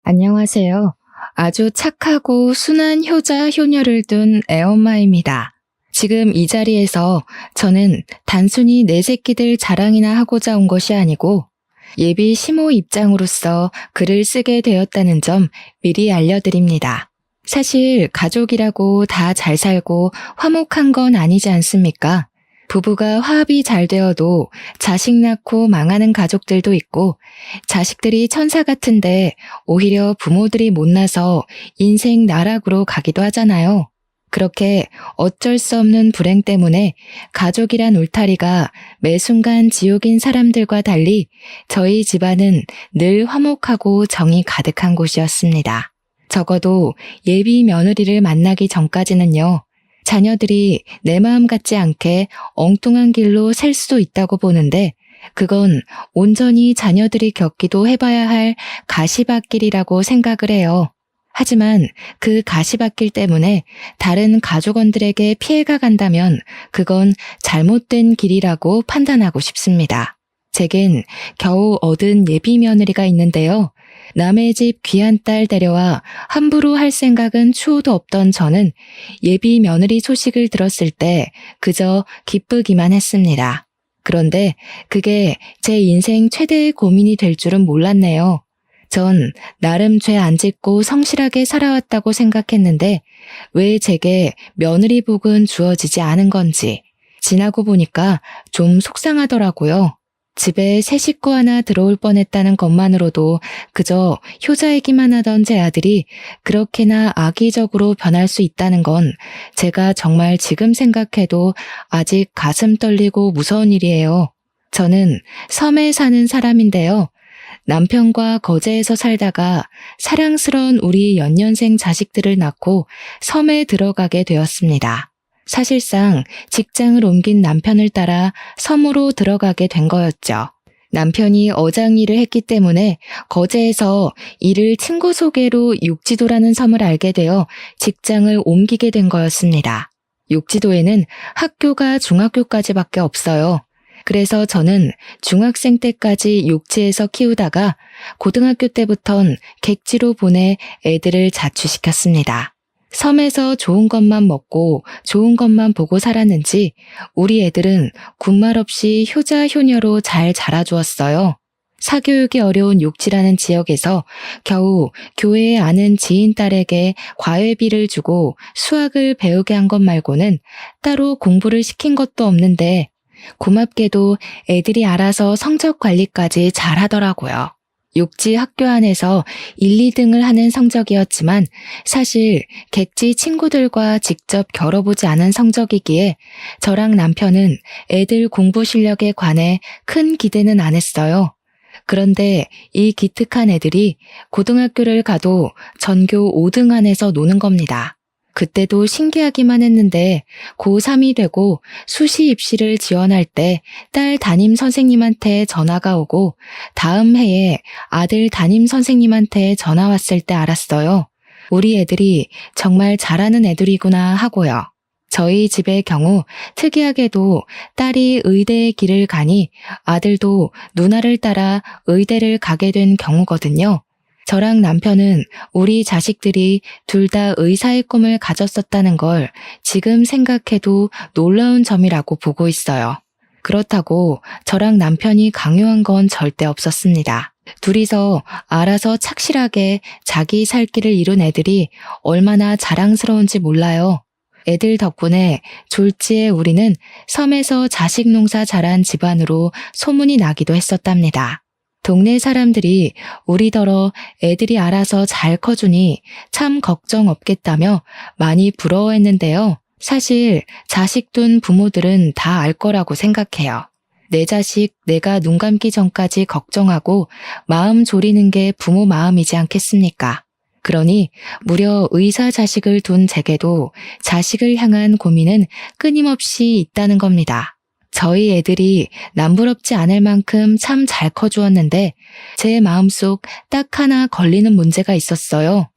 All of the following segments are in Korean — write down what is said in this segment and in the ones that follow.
안녕하세요. 아주 착하고 순한 효자, 효녀를 둔 애엄마입니다. 지금 이 자리에서 저는 단순히 내 새끼들 자랑이나 하고자 온 것이 아니고 예비 시모 입장으로서 글을 쓰게 되었다는 점 미리 알려드립니다. 사실 가족이라고 다 잘 살고 화목한 건 아니지 않습니까? 부부가 화합이 잘 되어도 자식 낳고 망하는 가족들도 있고, 자식들이 천사 같은데 오히려 부모들이 못나서 인생 나락으로 가기도 하잖아요. 그렇게 어쩔 수 없는 불행 때문에 가족이란 울타리가 매 순간 지옥인 사람들과 달리 저희 집안은 늘 화목하고 정이 가득한 곳이었습니다. 적어도 예비 며느리를 만나기 전까지는요. 자녀들이 내 마음 같지 않게 엉뚱한 길로 셀 수도 있다고 보는데, 그건 온전히 자녀들이 겪기도 해봐야 할 가시밭길이라고 생각을 해요. 하지만 그 가시밭길 때문에 다른 가족원들에게 피해가 간다면 그건 잘못된 길이라고 판단하고 싶습니다. 제겐 겨우 얻은 예비 며느리가 있는데요. 남의 집 귀한 딸 데려와 함부로 할 생각은 추호도 없던 저는 예비 며느리 소식을 들었을 때 그저 기쁘기만 했습니다. 그런데 그게 제 인생 최대의 고민이 될 줄은 몰랐네요. 전 나름 죄 안 짓고 성실하게 살아왔다고 생각했는데 왜 제게 며느리 복은 주어지지 않은 건지 지나고 보니까 좀 속상하더라고요. 집에 새 식구 하나 들어올 뻔했다는 것만으로도 그저 효자이기만 하던 제 아들이 그렇게나 악의적으로 변할 수 있다는 건 제가 정말 지금 생각해도 아직 가슴 떨리고 무서운 일이에요. 저는 섬에 사는 사람인데요. 남편과 거제에서 살다가 사랑스러운 우리 연년생 자식들을 낳고 섬에 들어가게 되었습니다. 사실상 직장을 옮긴 남편을 따라 섬으로 들어가게 된 거였죠. 남편이 어장 일을 했기 때문에 거제에서 이를 친구 소개로 육지도라는 섬을 알게 되어 직장을 옮기게 된 거였습니다. 육지도에는 학교가 중학교까지밖에 없어요. 그래서 저는 중학생 때까지 육지에서 키우다가 고등학교 때부턴 객지로 보내 애들을 자취시켰습니다. 섬에서 좋은 것만 먹고 좋은 것만 보고 살았는지 우리 애들은 군말 없이 효자 효녀로 잘 자라주었어요. 사교육이 어려운 육지라는 지역에서 겨우 교회에 아는 지인 딸에게 과외비를 주고 수학을 배우게 한 것 말고는 따로 공부를 시킨 것도 없는데 고맙게도 애들이 알아서 성적 관리까지 잘 하더라고요. 육지 학교 안에서 1, 2등을 하는 성적이었지만 사실 객지 친구들과 직접 겨뤄보지 않은 성적이기에 저랑 남편은 애들 공부 실력에 관해 큰 기대는 안 했어요. 그런데 이 기특한 애들이 고등학교를 가도 전교 5등 안에서 노는 겁니다. 그때도 신기하기만 했는데 고3이 되고 수시 입시를 지원할 때 딸 담임 선생님한테 전화가 오고 다음 해에 아들 담임 선생님한테 전화 왔을 때 알았어요. 우리 애들이 정말 잘하는 애들이구나 하고요. 저희 집의 경우 특이하게도 딸이 의대의 길을 가니 아들도 누나를 따라 의대를 가게 된 경우거든요. 저랑 남편은 우리 자식들이 둘 다 의사의 꿈을 가졌었다는 걸 지금 생각해도 놀라운 점이라고 보고 있어요. 그렇다고 저랑 남편이 강요한 건 절대 없었습니다. 둘이서 알아서 착실하게 자기 살 길을 이룬 애들이 얼마나 자랑스러운지 몰라요. 애들 덕분에 졸지에 우리는 섬에서 자식 농사 잘한 집안으로 소문이 나기도 했었답니다. 동네 사람들이 우리더러 애들이 알아서 잘 커주니 참 걱정 없겠다며 많이 부러워했는데요. 사실 자식 둔 부모들은 다 알 거라고 생각해요. 내 자식 내가 눈 감기 전까지 걱정하고 마음 졸이는 게 부모 마음이지 않겠습니까? 그러니 무려 의사 자식을 둔 제게도 자식을 향한 고민은 끊임없이 있다는 겁니다. 저희 애들이 남부럽지 않을 만큼 참 잘 커주었는데 제 마음속 딱 하나 걸리는 문제가 있었어요.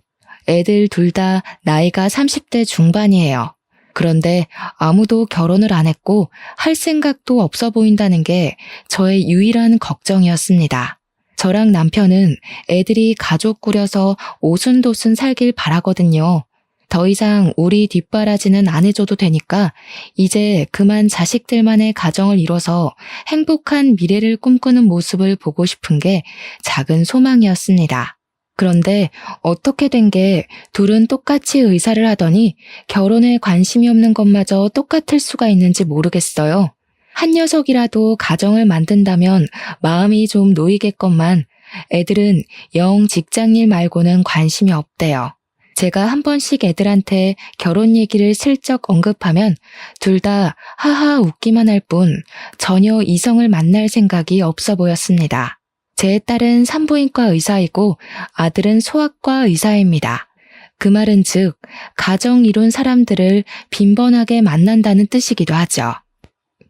애들 둘 다 나이가 30대 중반이에요. 그런데 아무도 결혼을 안 했고 할 생각도 없어 보인다는 게 저의 유일한 걱정이었습니다. 저랑 남편은 애들이 가족 꾸려서 오순도순 살길 바라거든요. 더 이상 우리 뒷바라지는 안 해줘도 되니까 이제 그만 자식들만의 가정을 이뤄서 행복한 미래를 꿈꾸는 모습을 보고 싶은 게 작은 소망이었습니다. 그런데 어떻게 된 게 둘은 똑같이 의사를 하더니 결혼에 관심이 없는 것마저 똑같을 수가 있는지 모르겠어요. 한 녀석이라도 가정을 만든다면 마음이 좀 놓이겠건만 애들은 영 직장일 말고는 관심이 없대요. 제가 한 번씩 애들한테 결혼 얘기를 슬쩍 언급하면 둘 다 하하 웃기만 할 뿐 전혀 이성을 만날 생각이 없어 보였습니다. 제 딸은 산부인과 의사이고 아들은 소아과 의사입니다. 그 말은 즉 가정 이룬 사람들을 빈번하게 만난다는 뜻이기도 하죠.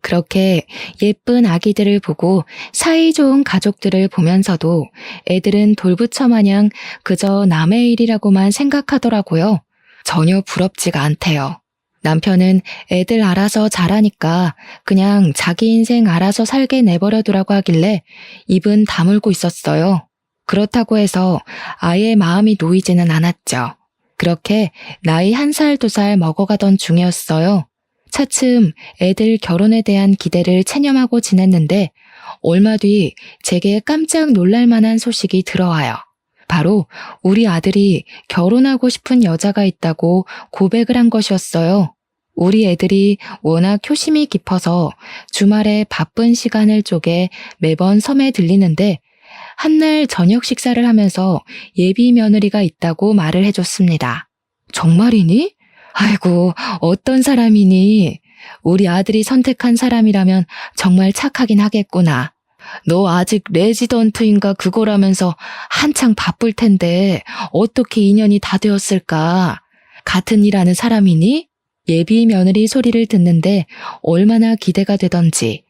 그렇게 예쁜 아기들을 보고 사이좋은 가족들을 보면서도 애들은 돌부처 마냥 그저 남의 일이라고만 생각하더라고요. 전혀 부럽지가 않대요. 남편은 애들 알아서 자라니까 그냥 자기 인생 알아서 살게 내버려두라고 하길래 입은 다물고 있었어요. 그렇다고 해서 아예 마음이 놓이지는 않았죠. 그렇게 나이 1살, 2살 먹어가던 중이었어요. 차츰 애들 결혼에 대한 기대를 체념하고 지냈는데 얼마 뒤 제게 깜짝 놀랄 만한 소식이 들어와요. 바로 우리 아들이 결혼하고 싶은 여자가 있다고 고백을 한 것이었어요. 우리 애들이 워낙 효심이 깊어서 주말에 바쁜 시간을 쪼개 매번 섬에 들리는데 한날 저녁 식사를 하면서 예비 며느리가 있다고 말을 해줬습니다. 정말이니? 아이고, 어떤 사람이니? 우리 아들이 선택한 사람이라면 정말 착하긴 하겠구나. 너 아직 레지던트인가 그거라면서 한창 바쁠 텐데 어떻게 인연이 다 되었을까? 같은 일 하는 사람이니? 예비 며느리 소리를 듣는데 얼마나 기대가 되던지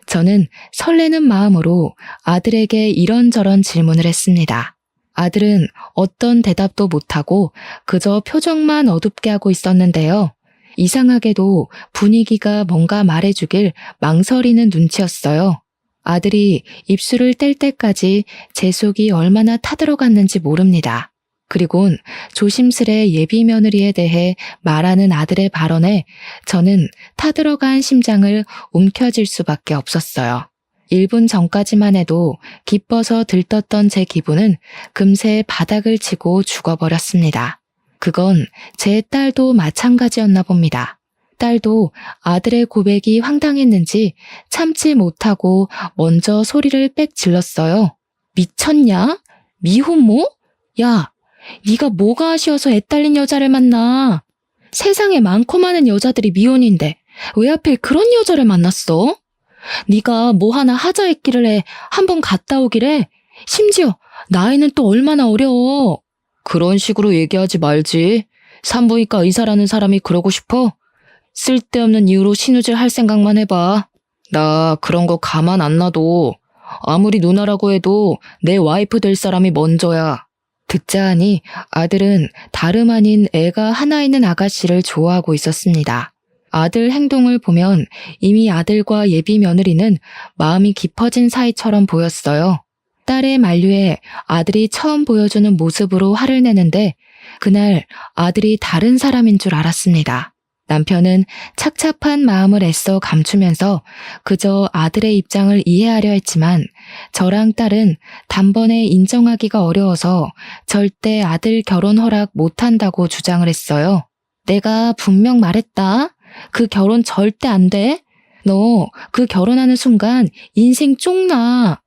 저는 설레는 마음으로 아들에게 이런저런 질문을 했습니다. 아들은 어떤 대답도 못하고 그저 표정만 어둡게 하고 있었는데요. 이상하게도 분위기가 뭔가 말해주길 망설이는 눈치였어요. 아들이 입술을 뗄 때까지 제 속이 얼마나 타들어갔는지 모릅니다. 그리곤 조심스레 예비 며느리에 대해 말하는 아들의 발언에 저는 타들어간 심장을 움켜쥘 수밖에 없었어요. 1분 전까지만 해도 기뻐서 들떴던 제 기분은 금세 바닥을 치고 죽어버렸습니다. 그건 제 딸도 마찬가지였나 봅니다. 딸도 아들의 고백이 황당했는지 참지 못하고 먼저 소리를 빽 질렀어요. 미쳤냐? 미혼모? 야, 네가 뭐가 아쉬워서 애 딸린 여자를 만나? 세상에 많고 많은 여자들이 미혼인데 왜 하필 그런 여자를 만났어? 네가 뭐 하나 하자 했기를 한번 갔다 오기래. 심지어 나이는 또 얼마나 어려워. 그런 식으로 얘기하지 말지. 산부인과 의사라는 사람이 그러고 싶어? 쓸데없는 이유로 신우질 할 생각만 해봐. 나 그런 거 가만 안 놔둬. 아무리 누나라고 해도 내 와이프 될 사람이 먼저야. 듣자 하니 아들은 다름 아닌 애가 하나 있는 아가씨를 좋아하고 있었습니다. 아들 행동을 보면 이미 아들과 예비 며느리는 마음이 깊어진 사이처럼 보였어요. 딸의 만류에 아들이 처음 보여주는 모습으로 화를 내는데 그날 아들이 다른 사람인 줄 알았습니다. 남편은 착잡한 마음을 애써 감추면서 그저 아들의 입장을 이해하려 했지만 저랑 딸은 단번에 인정하기가 어려워서 절대 아들 결혼 허락 못한다고 주장을 했어요. 내가 분명 말했다. 그 결혼 절대 안 돼. 너 그 결혼하는 순간 인생 쪽나.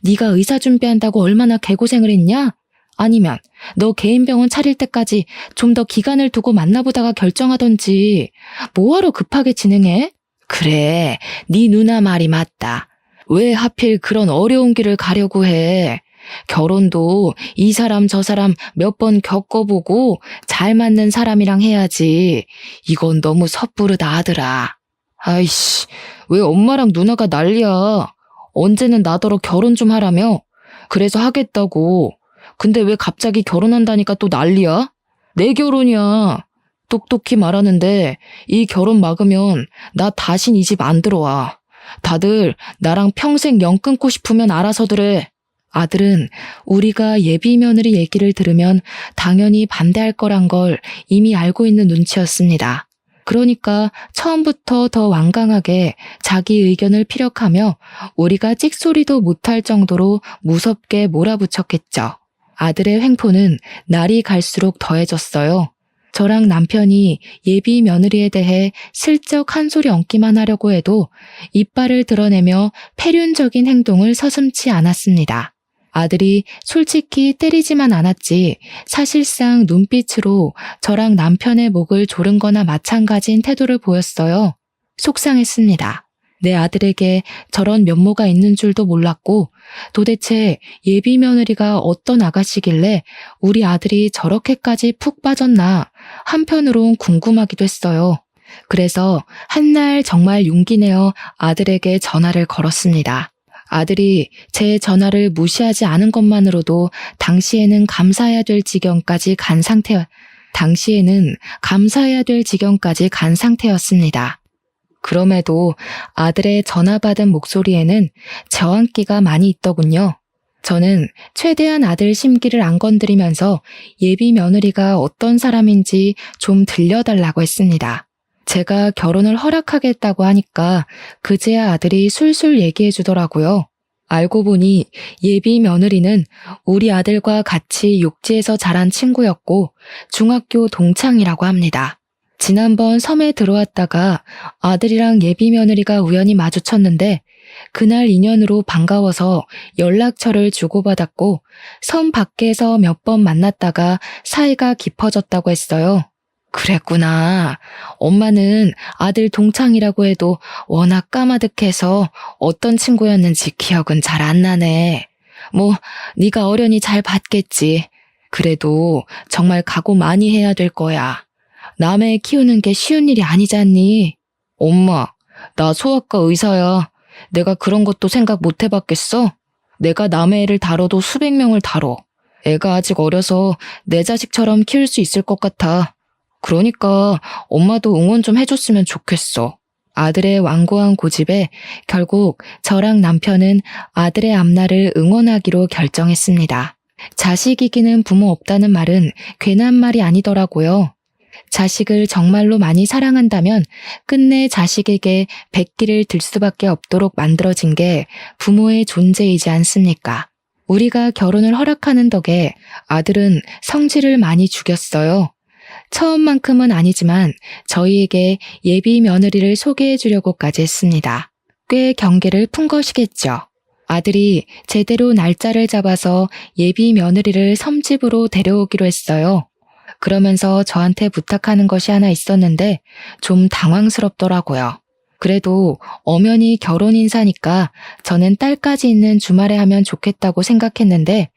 네가 의사 준비한다고 얼마나 개고생을 했냐? 아니면 너 개인 병원 차릴 때까지 좀 더 기간을 두고 만나보다가 결정하던지 뭐하러 급하게 진행해? 그래, 네 누나 말이 맞다. 왜 하필 그런 어려운 길을 가려고 해? 결혼도 이 사람 저 사람 몇 번 겪어보고 잘 맞는 사람이랑 해야지. 이건 너무 섣부르다 아들아. 아이씨, 왜 엄마랑 누나가 난리야. 언제는 나더러 결혼 좀 하라며? 그래서 하겠다고. 근데 왜 갑자기 결혼한다니까 또 난리야? 내 결혼이야. 똑똑히 말하는데 이 결혼 막으면 나 다신 이 집 안 들어와. 다들 나랑 평생 연 끊고 싶으면 알아서들 해. 아들은 우리가 예비 며느리 얘기를 들으면 당연히 반대할 거란 걸 이미 알고 있는 눈치였습니다. 그러니까 처음부터 더 완강하게 자기 의견을 피력하며 우리가 찍소리도 못할 정도로 무섭게 몰아붙였겠죠. 아들의 횡포는 날이 갈수록 더해졌어요. 저랑 남편이 예비 며느리에 대해 슬쩍 한 소리 얹기만 하려고 해도 이빨을 드러내며 패륜적인 행동을 서슴지 않았습니다. 아들이 솔직히 때리지만 않았지 사실상 눈빛으로 저랑 남편의 목을 조른 거나 마찬가지인 태도를 보였어요. 속상했습니다. 내 아들에게 저런 면모가 있는 줄도 몰랐고 도대체 예비 며느리가 어떤 아가씨길래 우리 아들이 저렇게까지 푹 빠졌나 한편으론 궁금하기도 했어요. 그래서 한날 정말 용기 내어 아들에게 전화를 걸었습니다. 아들이 제 전화를 무시하지 않은 것만으로도 당시에는 감사해야 될 지경까지 간 상태였습니다. 그럼에도 아들의 전화 받은 목소리에는 저항기가 많이 있더군요. 저는 최대한 아들 심기를 안 건드리면서 예비 며느리가 어떤 사람인지 좀 들려달라고 했습니다. 제가 결혼을 허락하겠다고 하니까 그제야 아들이 술술 얘기해 주더라고요. 알고 보니 예비 며느리는 우리 아들과 같이 육지에서 자란 친구였고 중학교 동창이라고 합니다. 지난번 섬에 들어왔다가 아들이랑 예비 며느리가 우연히 마주쳤는데 그날 인연으로 반가워서 연락처를 주고받았고 섬 밖에서 몇 번 만났다가 사이가 깊어졌다고 했어요. 그랬구나. 엄마는 아들 동창이라고 해도 워낙 까마득해서 어떤 친구였는지 기억은 잘 안 나네. 뭐 네가 어련히 잘 봤겠지. 그래도 정말 각오 많이 해야 될 거야. 남애 키우는 게 쉬운 일이 아니잖니. 엄마, 나 소아과 의사야. 내가 그런 것도 생각 못 해봤겠어? 내가 남의 애를 다뤄도 수백 명을 다뤄. 애가 아직 어려서 내 자식처럼 키울 수 있을 것 같아. 그러니까 엄마도 응원 좀 해줬으면 좋겠어. 아들의 완고한 고집에 결국 저랑 남편은 아들의 앞날을 응원하기로 결정했습니다. 자식 이기는 부모 없다는 말은 괜한 말이 아니더라고요. 자식을 정말로 많이 사랑한다면 끝내 자식에게 백기를 들 수밖에 없도록 만들어진 게 부모의 존재이지 않습니까? 우리가 결혼을 허락하는 덕에 아들은 성질을 많이 죽였어요. 처음만큼은 아니지만 저희에게 예비 며느리를 소개해 주려고까지 했습니다. 꽤 경계를 푼 것이겠죠. 아들이 제대로 날짜를 잡아서 예비 며느리를 섬집으로 데려오기로 했어요. 그러면서 저한테 부탁하는 것이 하나 있었는데 좀 당황스럽더라고요. 그래도 엄연히 결혼 인사니까 저는 딸까지 있는 주말에 하면 좋겠다고 생각했는데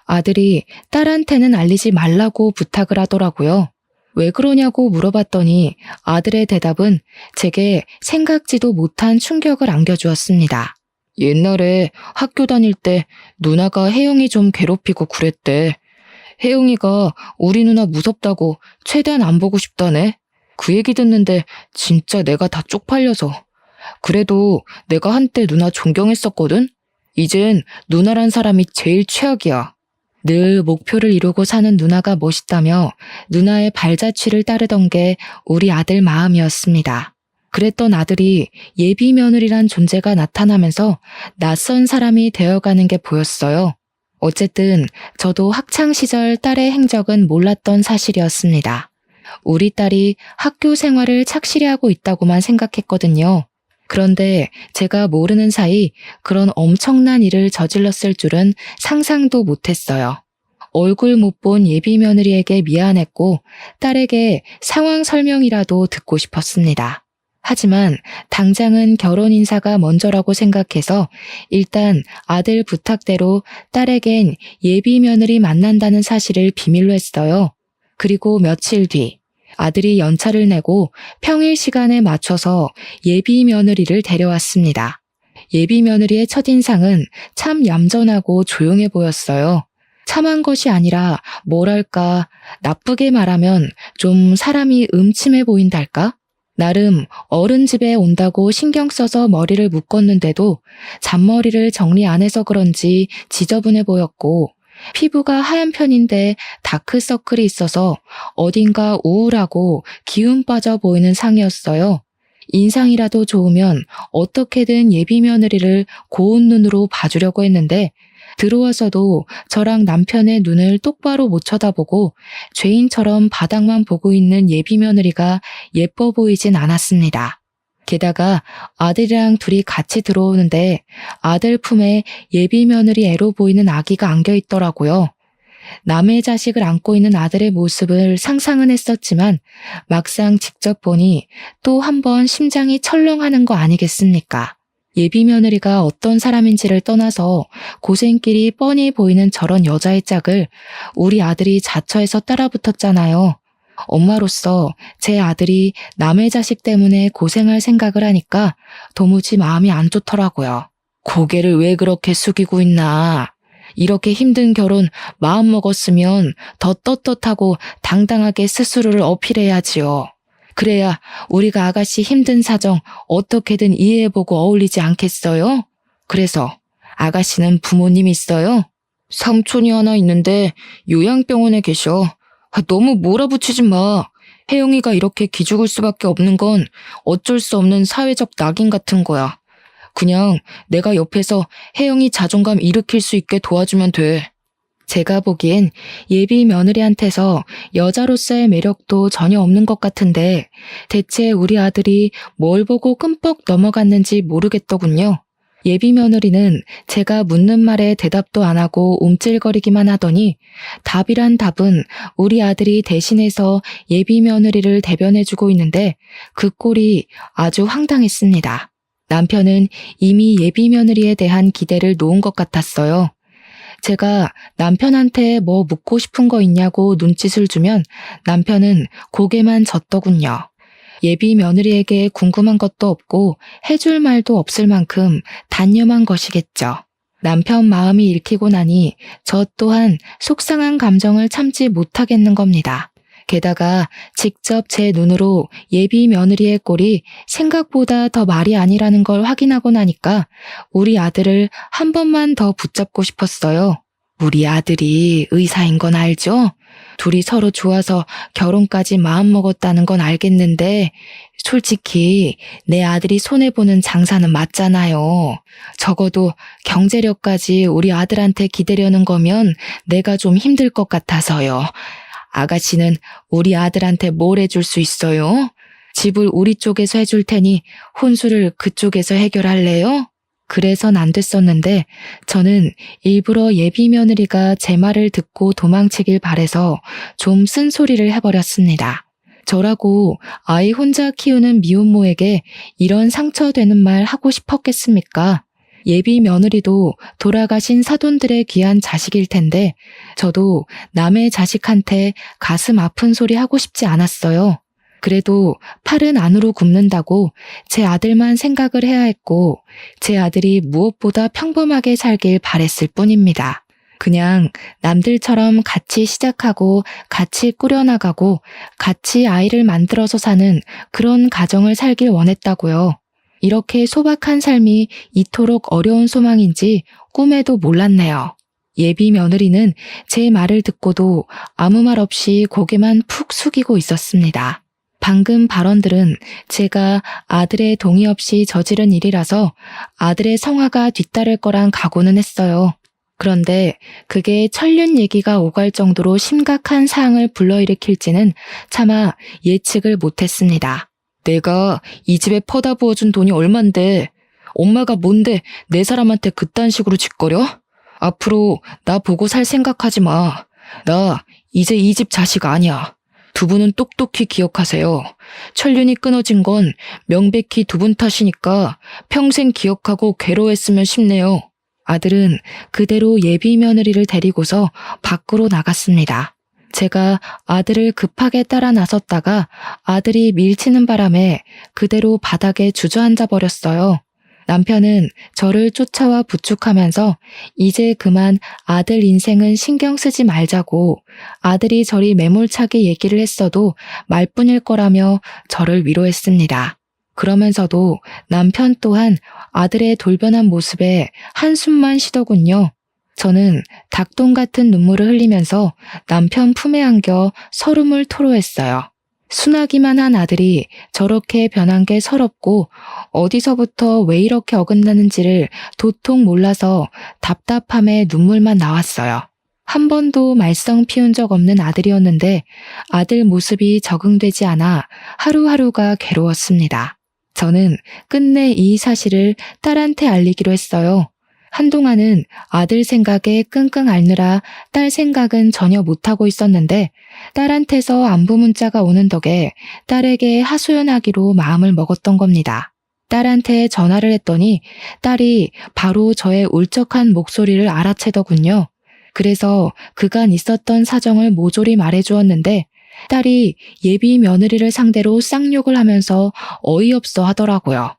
아들이 딸한테는 알리지 말라고 부탁을 하더라고요. 왜 그러냐고 물어봤더니 아들의 대답은 제게 생각지도 못한 충격을 안겨주었습니다. 옛날에 학교 다닐 때 누나가 혜영이 좀 괴롭히고 그랬대. 혜영이가 우리 누나 무섭다고 최대한 안 보고 싶다네. 그 얘기 듣는데 진짜 내가 다 쪽팔려서. 그래도 내가 한때 누나 존경했었거든? 이젠 누나란 사람이 제일 최악이야. 늘 목표를 이루고 사는 누나가 멋있다며 누나의 발자취를 따르던 게 우리 아들 마음이었습니다. 그랬던 아들이 예비 며느리란 존재가 나타나면서 낯선 사람이 되어가는 게 보였어요. 어쨌든 저도 학창시절 딸의 행적은 몰랐던 사실이었습니다. 우리 딸이 학교 생활을 착실히 하고 있다고만 생각했거든요. 그런데 제가 모르는 사이 그런 엄청난 일을 저질렀을 줄은 상상도 못했어요. 얼굴 못 본 예비 며느리에게 미안했고 딸에게 상황 설명이라도 듣고 싶었습니다. 하지만 당장은 결혼 인사가 먼저라고 생각해서 일단 아들 부탁대로 딸에겐 예비 며느리 만난다는 사실을 비밀로 했어요. 그리고 며칠 뒤 아들이 연차를 내고 평일 시간에 맞춰서 예비 며느리를 데려왔습니다. 예비 며느리의 첫인상은 참 얌전하고 조용해 보였어요. 참한 것이 아니라 뭐랄까 나쁘게 말하면 좀 사람이 음침해 보인달까? 나름 어른 집에 온다고 신경 써서 머리를 묶었는데도 잔머리를 정리 안 해서 그런지 지저분해 보였고, 피부가 하얀 편인데 다크서클이 있어서 어딘가 우울하고 기운 빠져 보이는 상이었어요. 인상이라도 좋으면 어떻게든 예비 며느리를 고운 눈으로 봐주려고 했는데, 들어와서도 저랑 남편의 눈을 똑바로 못 쳐다보고 죄인처럼 바닥만 보고 있는 예비 며느리가 예뻐 보이진 않았습니다. 게다가 아들이랑 둘이 같이 들어오는데 아들 품에 예비 며느리 애로 보이는 아기가 안겨 있더라고요. 남의 자식을 안고 있는 아들의 모습을 상상은 했었지만 막상 직접 보니 또 한 번 심장이 철렁하는 거 아니겠습니까? 예비 며느리가 어떤 사람인지를 떠나서 고생길이 뻔히 보이는 저런 여자의 짝을 우리 아들이 자처해서 따라붙었잖아요. 엄마로서 제 아들이 남의 자식 때문에 고생할 생각을 하니까 도무지 마음이 안 좋더라고요. 고개를 왜 그렇게 숙이고 있나. 이렇게 힘든 결혼 마음먹었으면 더 떳떳하고 당당하게 스스로를 어필해야지요. 그래야 우리가 아가씨 힘든 사정 어떻게든 이해해보고 어울리지 않겠어요? 그래서 아가씨는 부모님 있어요? 삼촌이 하나 있는데 요양병원에 계셔. 너무 몰아붙이지 마. 혜영이가 이렇게 기죽을 수밖에 없는 건 어쩔 수 없는 사회적 낙인 같은 거야. 그냥 내가 옆에서 혜영이 자존감 일으킬 수 있게 도와주면 돼. 제가 보기엔 예비 며느리한테서 여자로서의 매력도 전혀 없는 것 같은데 대체 우리 아들이 뭘 보고 끔뻑 넘어갔는지 모르겠더군요. 예비 며느리는 제가 묻는 말에 대답도 안 하고 움찔거리기만 하더니 답이란 답은 우리 아들이 대신해서 예비 며느리를 대변해주고 있는데 그 꼴이 아주 황당했습니다. 남편은 이미 예비 며느리에 대한 기대를 놓은 것 같았어요. 제가 남편한테 뭐 묻고 싶은 거 있냐고 눈짓을 주면 남편은 고개만 젓더군요. 예비 며느리에게 궁금한 것도 없고 해줄 말도 없을 만큼 단념한 것이겠죠. 남편 마음이 읽히고 나니 저 또한 속상한 감정을 참지 못하겠는 겁니다. 게다가 직접 제 눈으로 예비 며느리의 꼴이 생각보다 더 말이 아니라는 걸 확인하고 나니까 우리 아들을 한 번만 더 붙잡고 싶었어요. 우리 아들이 의사인 건 알죠? 둘이 서로 좋아서 결혼까지 마음먹었다는 건 알겠는데 솔직히 내 아들이 손해보는 장사는 맞잖아요. 적어도 경제력까지 우리 아들한테 기대려는 거면 내가 좀 힘들 것 같아서요. 아가씨는 우리 아들한테 뭘 해줄 수 있어요? 집을 우리 쪽에서 해줄 테니 혼수를 그쪽에서 해결할래요? 그래선 안 됐었는데 저는 일부러 예비 며느리가 제 말을 듣고 도망치길 바래서 좀 쓴소리를 해버렸습니다. 저라고 아이 혼자 키우는 미혼모에게 이런 상처되는 말 하고 싶었겠습니까? 예비 며느리도 돌아가신 사돈들의 귀한 자식일 텐데 저도 남의 자식한테 가슴 아픈 소리 하고 싶지 않았어요. 그래도 팔은 안으로 굽는다고 제 아들만 생각을 해야 했고 제 아들이 무엇보다 평범하게 살길 바랬을 뿐입니다. 그냥 남들처럼 같이 시작하고 같이 꾸려나가고 같이 아이를 만들어서 사는 그런 가정을 살길 원했다고요. 이렇게 소박한 삶이 이토록 어려운 소망인지 꿈에도 몰랐네요. 예비 며느리는 제 말을 듣고도 아무 말 없이 고개만 푹 숙이고 있었습니다. 방금 발언들은 제가 아들의 동의 없이 저지른 일이라서 아들의 성화가 뒤따를 거란 각오는 했어요. 그런데 그게 천륜 얘기가 오갈 정도로 심각한 사항을 불러일으킬지는 차마 예측을 못했습니다. 내가 이 집에 퍼다 부어준 돈이 얼만데 엄마가 뭔데 내 사람한테 그딴 식으로 짓거려? 앞으로 나 보고 살 생각하지 마. 나 이제 이 집 자식 아니야. 두 분은 똑똑히 기억하세요. 천륜이 끊어진 건 명백히 두 분 탓이니까 평생 기억하고 괴로워했으면 싶네요. 아들은 그대로 예비 며느리를 데리고서 밖으로 나갔습니다. 제가 아들을 급하게 따라 나섰다가 아들이 밀치는 바람에 그대로 바닥에 주저앉아 버렸어요. 남편은 저를 쫓아와 부축하면서 이제 그만 아들 인생은 신경 쓰지 말자고, 아들이 저리 매몰차게 얘기를 했어도 말뿐일 거라며 저를 위로했습니다. 그러면서도 남편 또한 아들의 돌변한 모습에 한숨만 쉬더군요. 저는 닭똥 같은 눈물을 흘리면서 남편 품에 안겨 서름을 토로했어요. 순하기만 한 아들이 저렇게 변한 게 서럽고 어디서부터 왜 이렇게 어긋나는지를 도통 몰라서 답답함에 눈물만 나왔어요. 한 번도 말썽 피운 적 없는 아들이었는데 아들 모습이 적응되지 않아 하루하루가 괴로웠습니다. 저는 끝내 이 사실을 딸한테 알리기로 했어요. 한동안은 아들 생각에 끙끙 앓느라 딸 생각은 전혀 못하고 있었는데 딸한테서 안부 문자가 오는 덕에 딸에게 하소연하기로 마음을 먹었던 겁니다. 딸한테 전화를 했더니 딸이 바로 저의 울적한 목소리를 알아채더군요. 그래서 그간 있었던 사정을 모조리 말해주었는데 딸이 예비 며느리를 상대로 쌍욕을 하면서 어이없어 하더라고요.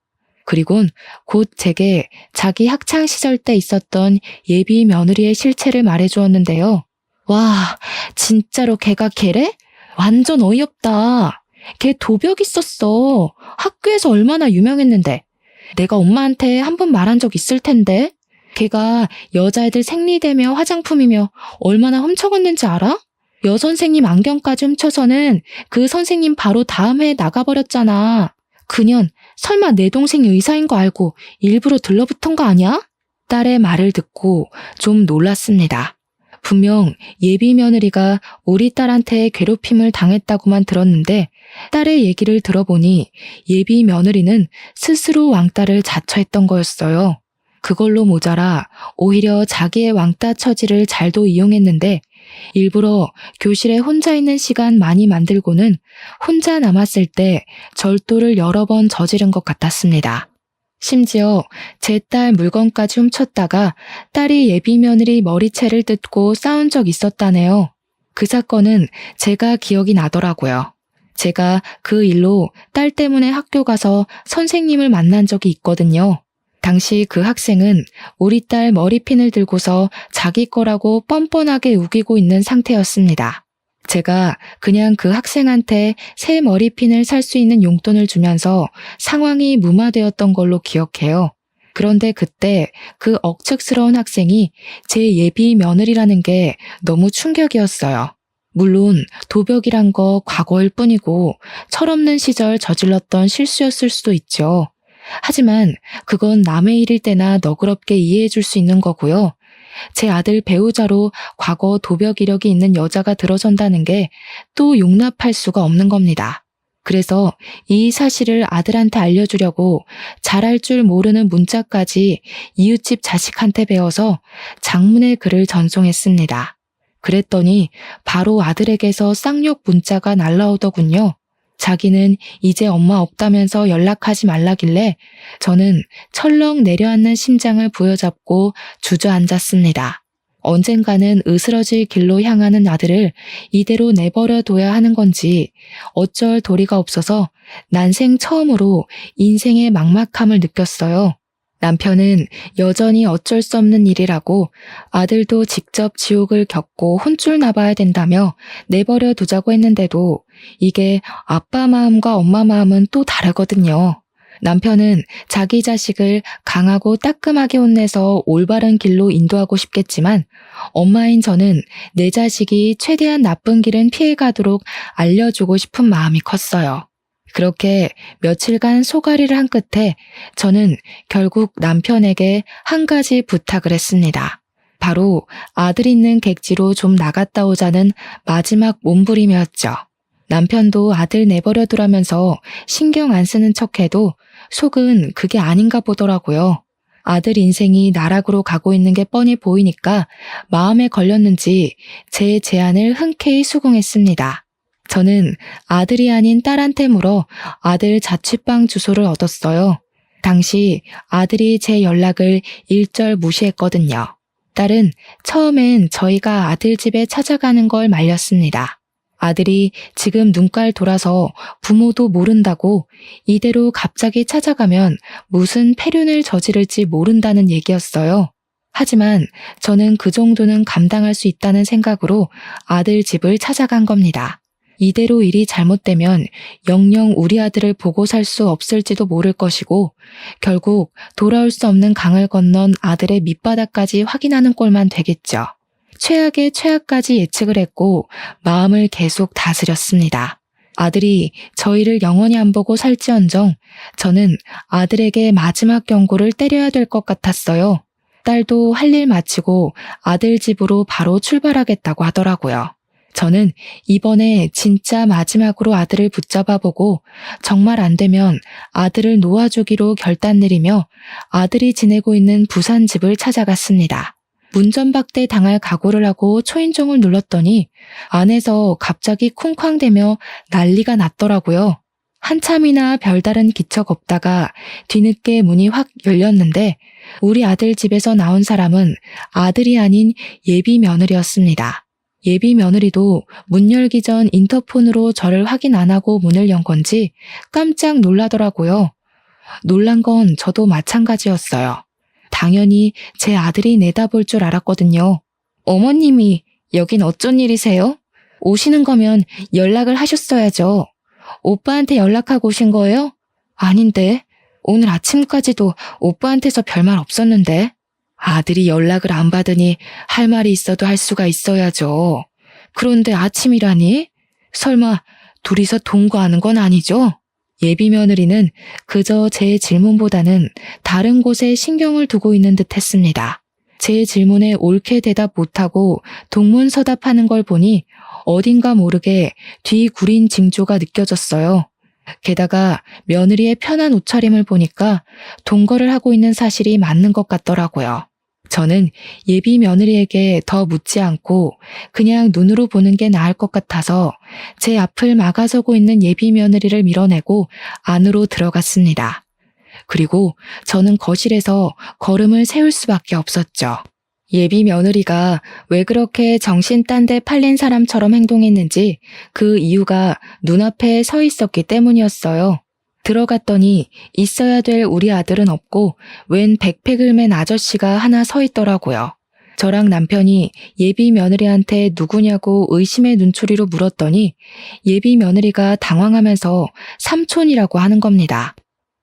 그리곤 곧 제게 자기 학창시절 때 있었던 예비 며느리의 실체를 말해주었는데요. 와, 진짜로 걔가 걔래? 완전 어이없다. 걔 도벽 있었어. 학교에서 얼마나 유명했는데. 내가 엄마한테 한 번 말한 적 있을 텐데. 걔가 여자애들 생리대며 화장품이며 얼마나 훔쳐갔는지 알아? 여선생님 안경까지 훔쳐서는 그 선생님 바로 다음 해에 나가버렸잖아. 그년 설마 내 동생이 의사인 거 알고 일부러 들러붙은 거 아니야? 딸의 말을 듣고 좀 놀랐습니다. 분명 예비 며느리가 우리 딸한테 괴롭힘을 당했다고만 들었는데 딸의 얘기를 들어보니 예비 며느리는 스스로 왕따를 자처했던 거였어요. 그걸로 모자라 오히려 자기의 왕따 처지를 잘도 이용했는데 일부러 교실에 혼자 있는 시간 많이 만들고는 혼자 남았을 때 절도를 여러 번 저지른 것 같았습니다. 심지어 제 딸 물건까지 훔쳤다가 딸이 예비 며느리 머리채를 뜯고 싸운 적 있었다네요. 그 사건은 제가 기억이 나더라고요. 제가 그 일로 딸 때문에 학교 가서 선생님을 만난 적이 있거든요. 당시 그 학생은 우리 딸 머리핀을 들고서 자기 거라고 뻔뻔하게 우기고 있는 상태였습니다. 제가 그냥 그 학생한테 새 머리핀을 살 수 있는 용돈을 주면서 상황이 무마되었던 걸로 기억해요. 그런데 그때 그 억측스러운 학생이 제 예비 며느리라는 게 너무 충격이었어요. 물론 도벽이란 거 과거일 뿐이고 철없는 시절 저질렀던 실수였을 수도 있죠. 하지만 그건 남의 일일 때나 너그럽게 이해해 줄 수 있는 거고요. 제 아들 배우자로 과거 도벽 이력이 있는 여자가 들어선다는 게 또 용납할 수가 없는 겁니다. 그래서 이 사실을 아들한테 알려주려고 잘할 줄 모르는 문자까지 이웃집 자식한테 배워서 장문의 글을 전송했습니다. 그랬더니 바로 아들에게서 쌍욕 문자가 날라오더군요. 자기는 이제 엄마 없다면서 연락하지 말라길래 저는 철렁 내려앉는 심장을 부여잡고 주저앉았습니다. 언젠가는 으스러질 길로 향하는 아들을 이대로 내버려 둬야 하는 건지 어쩔 도리가 없어서 난생 처음으로 인생의 막막함을 느꼈어요. 남편은 여전히 어쩔 수 없는 일이라고 아들도 직접 지옥을 겪고 혼쭐 나봐야 된다며 내버려 두자고 했는데도 이게 아빠 마음과 엄마 마음은 또 다르거든요. 남편은 자기 자식을 강하고 따끔하게 혼내서 올바른 길로 인도하고 싶겠지만 엄마인 저는 내 자식이 최대한 나쁜 길은 피해가도록 알려주고 싶은 마음이 컸어요. 그렇게 며칠간 소가리를 한 끝에 저는 결국 남편에게 한 가지 부탁을 했습니다. 바로 아들 있는 객지로 좀 나갔다 오자는 마지막 몸부림이었죠. 남편도 아들 내버려 두라면서 신경 안 쓰는 척해도 속은 그게 아닌가 보더라고요. 아들 인생이 나락으로 가고 있는 게 뻔히 보이니까 마음에 걸렸는지 제 제안을 흔쾌히 수긍했습니다. 저는 아들이 아닌 딸한테 물어 아들 자취방 주소를 얻었어요. 당시 아들이 제 연락을 일절 무시했거든요. 딸은 처음엔 저희가 아들 집에 찾아가는 걸 말렸습니다. 아들이 지금 눈깔 돌아서 부모도 모른다고 이대로 갑자기 찾아가면 무슨 폐륜을 저지를지 모른다는 얘기였어요. 하지만 저는 그 정도는 감당할 수 있다는 생각으로 아들 집을 찾아간 겁니다. 이대로 일이 잘못되면 영영 우리 아들을 보고 살 수 없을지도 모를 것이고 결국 돌아올 수 없는 강을 건넌 아들의 밑바닥까지 확인하는 꼴만 되겠죠. 최악의 최악까지 예측을 했고 마음을 계속 다스렸습니다. 아들이 저희를 영원히 안 보고 살지언정 저는 아들에게 마지막 경고를 때려야 될 것 같았어요. 딸도 할 일 마치고 아들 집으로 바로 출발하겠다고 하더라고요. 저는 이번에 진짜 마지막으로 아들을 붙잡아 보고 정말 안 되면 아들을 놓아주기로 결단 내리며 아들이 지내고 있는 부산 집을 찾아갔습니다. 문전박대 당할 각오를 하고 초인종을 눌렀더니 안에서 갑자기 쿵쾅대며 난리가 났더라고요. 한참이나 별다른 기척 없다가 뒤늦게 문이 확 열렸는데 우리 아들 집에서 나온 사람은 아들이 아닌 예비 며느리였습니다. 예비 며느리도 문 열기 전 인터폰으로 저를 확인 안 하고 문을 연 건지 깜짝 놀라더라고요. 놀란 건 저도 마찬가지였어요. 당연히 제 아들이 내다볼 줄 알았거든요. 어머님이 여긴 어쩐 일이세요? 오시는 거면 연락을 하셨어야죠. 오빠한테 연락하고 오신 거예요? 아닌데. 오늘 아침까지도 오빠한테서 별말 없었는데. 아들이 연락을 안 받으니 할 말이 있어도 할 수가 있어야죠. 그런데 아침이라니? 설마 둘이서 동거하는 건 아니죠? 예비 며느리는 그저 제 질문보다는 다른 곳에 신경을 두고 있는 듯 했습니다. 제 질문에 옳게 대답 못하고 동문서답하는 걸 보니 어딘가 모르게 뒤 구린 징조가 느껴졌어요. 게다가 며느리의 편한 옷차림을 보니까 동거를 하고 있는 사실이 맞는 것 같더라고요. 저는 예비 며느리에게 더 묻지 않고 그냥 눈으로 보는 게 나을 것 같아서 제 앞을 막아서고 있는 예비 며느리를 밀어내고 안으로 들어갔습니다. 그리고 저는 거실에서 걸음을 세울 수밖에 없었죠. 예비 며느리가 왜 그렇게 정신 딴 데 팔린 사람처럼 행동했는지 그 이유가 눈앞에 서 있었기 때문이었어요. 들어갔더니 있어야 될 우리 아들은 없고 웬 백팩을 맨 아저씨가 하나 서 있더라고요. 저랑 남편이 예비 며느리한테 누구냐고 의심의 눈초리로 물었더니 예비 며느리가 당황하면서 삼촌이라고 하는 겁니다.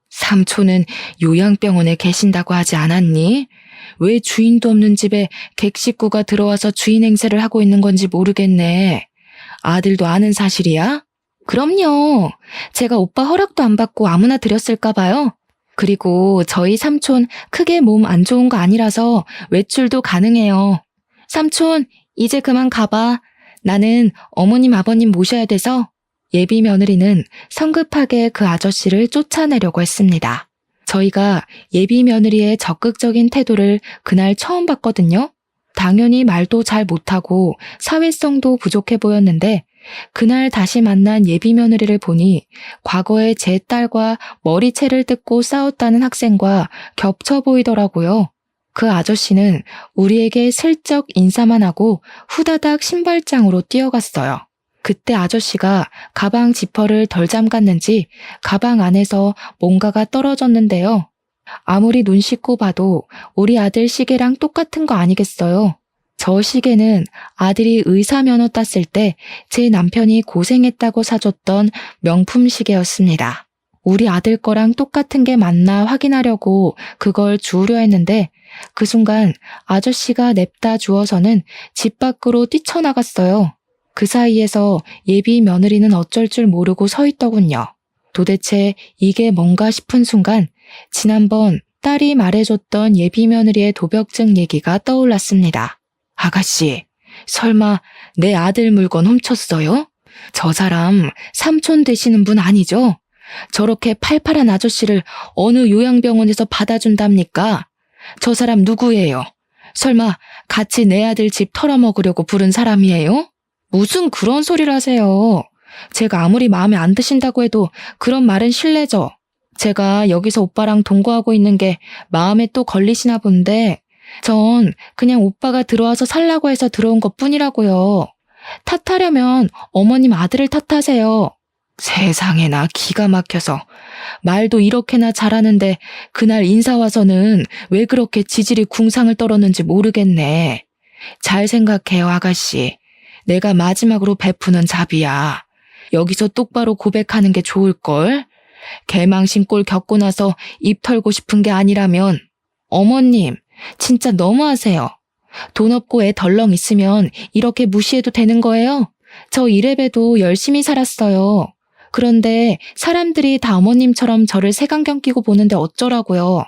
삼촌은 요양병원에 계신다고 하지 않았니? 왜 주인도 없는 집에 객식구가 들어와서 주인 행세를 하고 있는 건지 모르겠네. 아들도 아는 사실이야? 그럼요. 제가 오빠 허락도 안 받고 아무나 드렸을까 봐요. 그리고 저희 삼촌 크게 몸 안 좋은 거 아니라서 외출도 가능해요. 삼촌, 이제 그만 가봐. 나는 어머님 아버님 모셔야 돼서. 예비 며느리는 성급하게 그 아저씨를 쫓아내려고 했습니다. 저희가 예비 며느리의 적극적인 태도를 그날 처음 봤거든요. 당연히 말도 잘 못하고 사회성도 부족해 보였는데 그날 다시 만난 예비 며느리를 보니 과거에 제 딸과 머리채를 뜯고 싸웠다는 학생과 겹쳐 보이더라고요. 그 아저씨는 우리에게 슬쩍 인사만 하고 후다닥 신발장으로 뛰어갔어요. 그때 아저씨가 가방 지퍼를 덜 잠갔는지 가방 안에서 뭔가가 떨어졌는데요. 아무리 눈 씻고 봐도 우리 아들 시계랑 똑같은 거 아니겠어요? 저 시계는 아들이 의사 면허 땄을 때 제 남편이 고생했다고 사줬던 명품 시계였습니다. 우리 아들 거랑 똑같은 게 맞나 확인하려고 그걸 주우려 했는데 그 순간 아저씨가 냅다 주워서는 집 밖으로 뛰쳐나갔어요. 그 사이에서 예비 며느리는 어쩔 줄 모르고 서 있더군요. 도대체 이게 뭔가 싶은 순간 지난번 딸이 말해줬던 예비 며느리의 도벽증 얘기가 떠올랐습니다. 아가씨, 설마 내 아들 물건 훔쳤어요? 저 사람 삼촌 되시는 분 아니죠? 저렇게 팔팔한 아저씨를 어느 요양병원에서 받아준답니까? 저 사람 누구예요? 설마 같이 내 아들 집 털어먹으려고 부른 사람이에요? 무슨 그런 소리를 하세요. 제가 아무리 마음에 안 드신다고 해도 그런 말은 실례죠. 제가 여기서 오빠랑 동거하고 있는 게 마음에 또 걸리시나 본데 전 그냥 오빠가 들어와서 살라고 해서 들어온 것 뿐이라고요. 탓하려면 어머님 아들을 탓하세요. 세상에나 기가 막혀서. 말도 이렇게나 잘하는데 그날 인사 와서는 왜 그렇게 지질이 궁상을 떨었는지 모르겠네. 잘 생각해요, 아가씨. 내가 마지막으로 베푸는 자비야. 여기서 똑바로 고백하는 게 좋을걸? 개망신 꼴 겪고 나서 입 털고 싶은 게 아니라면. 어머님, 진짜 너무하세요. 돈 없고 애 덜렁 있으면 이렇게 무시해도 되는 거예요? 저 이래봬도 열심히 살았어요. 그런데 사람들이 다 어머님처럼 저를 색안경 끼고 보는데 어쩌라고요.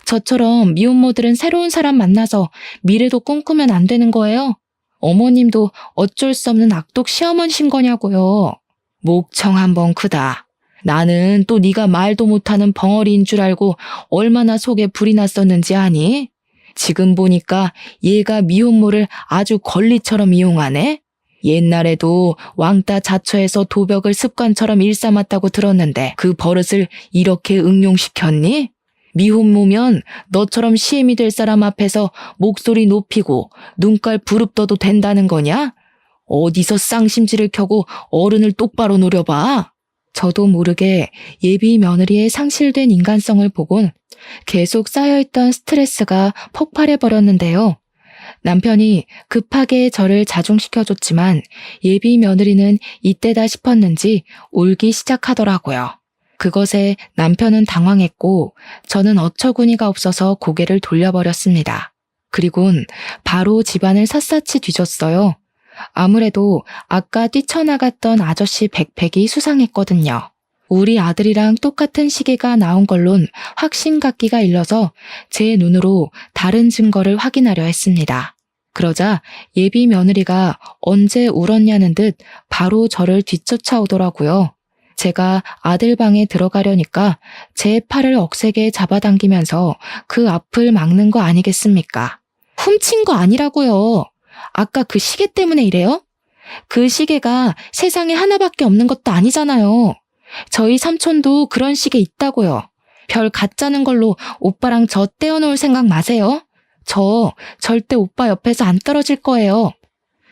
저처럼 미혼모들은 새로운 사람 만나서 미래도 꿈꾸면 안 되는 거예요? 어머님도 어쩔 수 없는 악독 시어머니신 거냐고요. 목청 한번 크다. 나는 또 네가 말도 못하는 벙어리인 줄 알고 얼마나 속에 불이 났었는지 아니? 지금 보니까 얘가 미혼모를 아주 권리처럼 이용하네? 옛날에도 왕따 자처해서 도벽을 습관처럼 일삼았다고 들었는데 그 버릇을 이렇게 응용시켰니? 미혼모면 너처럼 시엠이 될 사람 앞에서 목소리 높이고 눈깔 부릅떠도 된다는 거냐? 어디서 쌍심지를 켜고 어른을 똑바로 노려봐. 저도 모르게 예비 며느리의 상실된 인간성을 보곤 계속 쌓여있던 스트레스가 폭발해버렸는데요. 남편이 급하게 저를 자중시켜줬지만 예비 며느리는 이때다 싶었는지 울기 시작하더라고요. 그것에 남편은 당황했고 저는 어처구니가 없어서 고개를 돌려버렸습니다. 그리곤 바로 집안을 샅샅이 뒤졌어요. 아무래도 아까 뛰쳐나갔던 아저씨 백팩이 수상했거든요. 우리 아들이랑 똑같은 시계가 나온 걸론 확신 갖기가 일러서 제 눈으로 다른 증거를 확인하려 했습니다. 그러자 예비 며느리가 언제 울었냐는 듯 바로 저를 뒤쫓아오더라고요. 제가 아들 방에 들어가려니까 제 팔을 억세게 잡아당기면서 그 앞을 막는 거 아니겠습니까? 훔친 거 아니라고요. 아까 그 시계 때문에 이래요? 그 시계가 세상에 하나밖에 없는 것도 아니잖아요. 저희 삼촌도 그런 시계 있다고요. 별 가짜는 걸로 오빠랑 저 떼어놓을 생각 마세요. 저 절대 오빠 옆에서 안 떨어질 거예요.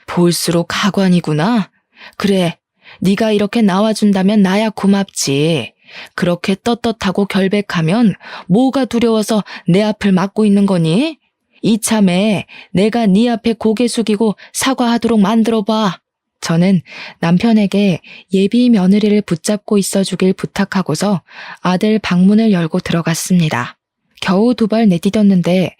볼수록 가관이구나. 그래, 네가 이렇게 나와준다면 나야 고맙지. 그렇게 떳떳하고 결백하면 뭐가 두려워서 내 앞을 막고 있는 거니? 이참에 내가 네 앞에 고개 숙이고 사과하도록 만들어봐. 저는 남편에게 예비 며느리를 붙잡고 있어주길 부탁하고서 아들 방문을 열고 들어갔습니다. 겨우 두 발 내디뎠는데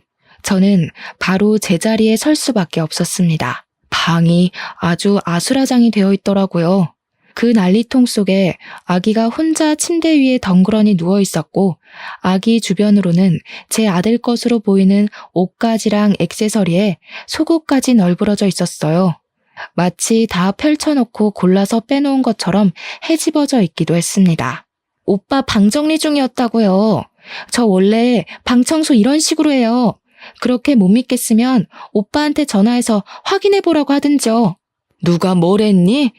저는 바로 제자리에 설 수밖에 없었습니다. 방이 아주 아수라장이 되어 있더라고요. 그 난리통 속에 아기가 혼자 침대 위에 덩그러니 누워 있었고 아기 주변으로는 제 아들 것으로 보이는 옷가지랑 액세서리에 속옷까지 널브러져 있었어요. 마치 다 펼쳐놓고 골라서 빼놓은 것처럼 헤집어져 있기도 했습니다. 오빠 방 정리 중이었다고요. 저 원래 방 청소 이런 식으로 해요. 그렇게 못 믿겠으면 오빠한테 전화해서 확인해보라고 하든지요. 누가 뭐랬니?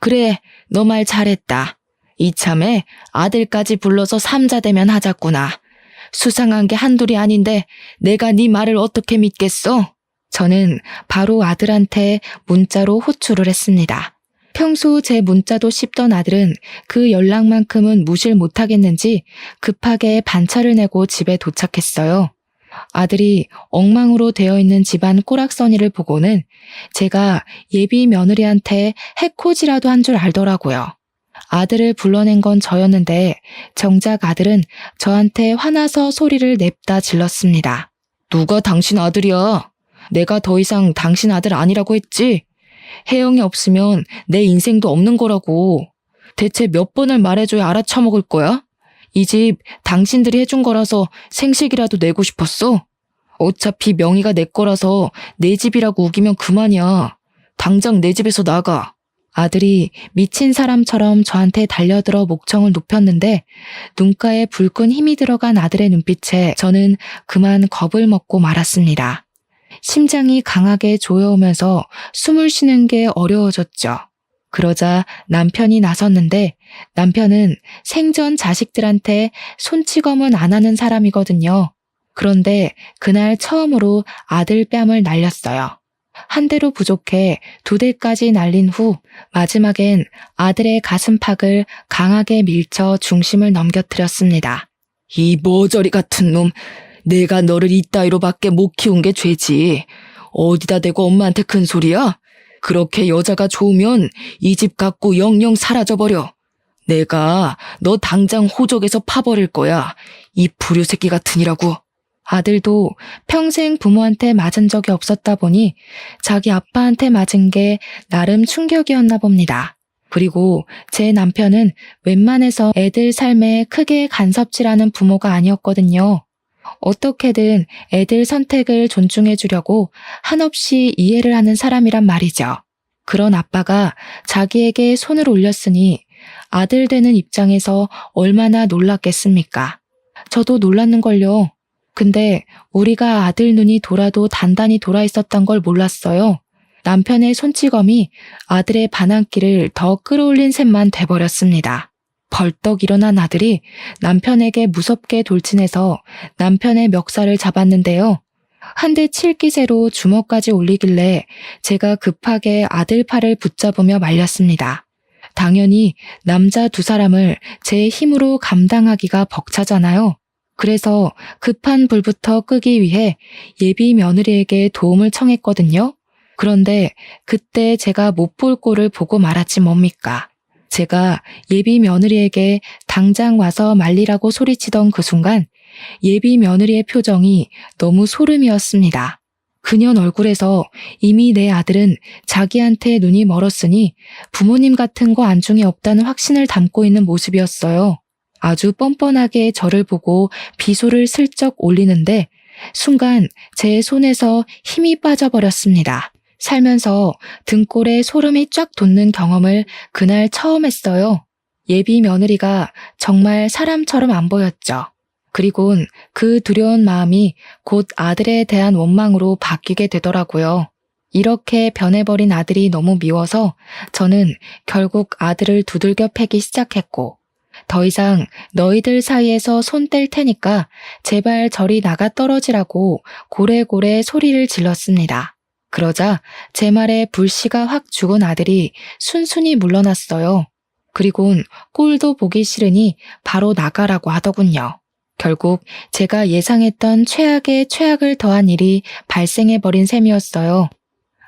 그래, 너 말 잘했다. 이참에 아들까지 불러서 삼자대면 하자꾸나. 수상한 게 한둘이 아닌데 내가 네 말을 어떻게 믿겠어? 저는 바로 아들한테 문자로 호출을 했습니다. 평소 제 문자도 씹던 아들은 그 연락만큼은 무시를 못하겠는지 급하게 반차를 내고 집에 도착했어요. 아들이 엉망으로 되어 있는 집안 꼬락서니를 보고는 제가 예비 며느리한테 해코지라도 한 줄 알더라고요. 아들을 불러낸 건 저였는데 정작 아들은 저한테 화나서 소리를 냅다 질렀습니다. 누가 당신 아들이야? 내가 더 이상 당신 아들 아니라고 했지? 혜영이 없으면 내 인생도 없는 거라고. 대체 몇 번을 말해줘야 알아쳐먹을 거야? 이 집 당신들이 해준 거라서 생식이라도 내고 싶었어? 어차피 명의가 내 거라서 내 집이라고 우기면 그만이야. 당장 내 집에서 나가. 아들이 미친 사람처럼 저한테 달려들어 목청을 높였는데 눈가에 불끈 힘이 들어간 아들의 눈빛에 저는 그만 겁을 먹고 말았습니다. 심장이 강하게 조여오면서 숨을 쉬는 게 어려워졌죠. 그러자 남편이 나섰는데 남편은 생전 자식들한테 손찌검은 안 하는 사람이거든요. 그런데 그날 처음으로 아들 뺨을 날렸어요. 한 대로 부족해 2대까지 날린 후 마지막엔 아들의 가슴팍을 강하게 밀쳐 중심을 넘겨뜨렸습니다. 이 머저리 같은 놈, 내가 너를 이따위로밖에 못 키운 게 죄지. 어디다 대고 엄마한테 큰 소리야? 그렇게 여자가 좋으면 이 집 갖고 영영 사라져버려. 내가 너 당장 호적에서 파버릴 거야. 이 불효 새끼 같으니라고. 아들도 평생 부모한테 맞은 적이 없었다 보니 자기 아빠한테 맞은 게 나름 충격이었나 봅니다. 그리고 제 남편은 웬만해서 애들 삶에 크게 간섭질하는 부모가 아니었거든요. 어떻게든 애들 선택을 존중해 주려고 한없이 이해를 하는 사람이란 말이죠. 그런 아빠가 자기에게 손을 올렸으니 아들 되는 입장에서 얼마나 놀랐겠습니까? 저도 놀랐는걸요. 근데 우리가 아들 눈이 돌아도 단단히 돌아 있었던 걸 몰랐어요. 남편의 손찌검이 아들의 반항기를 더 끌어올린 셈만 돼버렸습니다. 벌떡 일어난 아들이 남편에게 무섭게 돌진해서 남편의 멱살을 잡았는데요. 한 대 칠 기세로 주먹까지 올리길래 제가 급하게 아들 팔을 붙잡으며 말렸습니다. 당연히 남자 2사람을 제 힘으로 감당하기가 벅차잖아요. 그래서 급한 불부터 끄기 위해 예비 며느리에게 도움을 청했거든요. 그런데 그때 제가 못 볼 꼴을 보고 말았지 뭡니까. 제가 예비 며느리에게 당장 와서 말리라고 소리치던 그 순간 예비 며느리의 표정이 너무 소름이었습니다. 그년 얼굴에서 이미 내 아들은 자기한테 눈이 멀었으니 부모님 같은 거 안중에 없다는 확신을 담고 있는 모습이었어요. 아주 뻔뻔하게 저를 보고 비소를 슬쩍 올리는데 순간 제 손에서 힘이 빠져버렸습니다. 살면서 등골에 소름이 쫙 돋는 경험을 그날 처음 했어요. 예비 며느리가 정말 사람처럼 안 보였죠. 그리곤 그 두려운 마음이 곧 아들에 대한 원망으로 바뀌게 되더라고요. 이렇게 변해버린 아들이 너무 미워서 저는 결국 아들을 두들겨 패기 시작했고 더 이상 너희들 사이에서 손 뗄 테니까 제발 저리 나가 떨어지라고 고래고래 소리를 질렀습니다. 그러자 제 말에 불씨가 확 죽은 아들이 순순히 물러났어요. 그리곤 꼴도 보기 싫으니 바로 나가라고 하더군요. 결국 제가 예상했던 최악의 최악을 더한 일이 발생해버린 셈이었어요.